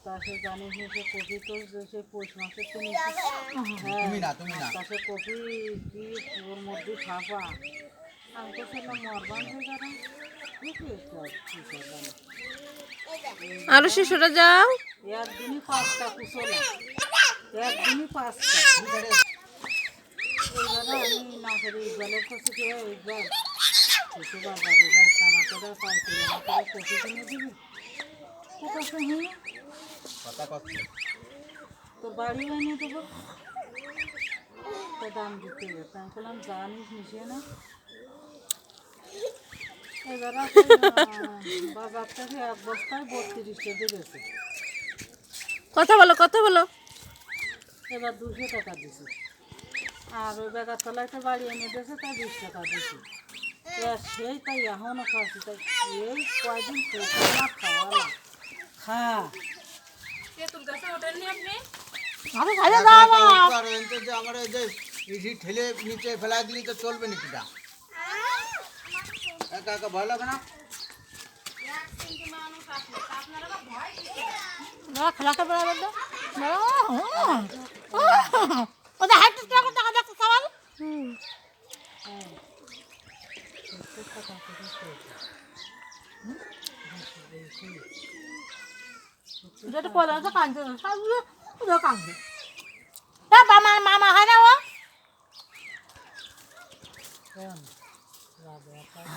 তাসে জানিস সে কপি তো সে পৌষ মাসের তো তাসে কপি কি ওর মধ্যে ছাপা আমি তো সেটা মরবান হয়ে যাবে আরো শিশুরা যাও একদিনই 5টা কুশলা একদিনই 5টা এইবারে আমি না করে ইকবালের কাছে গিয়ে ইকবাল কিছু বাজারে যাই টামাটোরা পাইকারি আমাকে কপি কিনে দিবি ঠিক আছে তোর বাড়ি এনে দেবো তো দাম দিতে হবে তাই বললাম জানিস মিশিয়ে না এবারে বাজার থেকে 1 বস্তায় 32 টাকা গেছে কথা বলো এবার 200 টাকা দিছি আর ওই বেগার তলাইতে বাড়ি এনে দিয়েছে তাই 20 টাকা দিছি সেই তাই এখনও খাচ্ছি তাই এই কয়দিন আমার খাওয়ালাম খা আমার এই যে ইডি ঠেলে নিচে ফেলা দিলি তো চলবে নাকি না একা একা ভয় লাগে না খেলাতে পারবে ওদের হাইট টাকা দেখো সবাই যেটা পড়া তো কাঁদছে না কাঁদছে মামা হয় না ও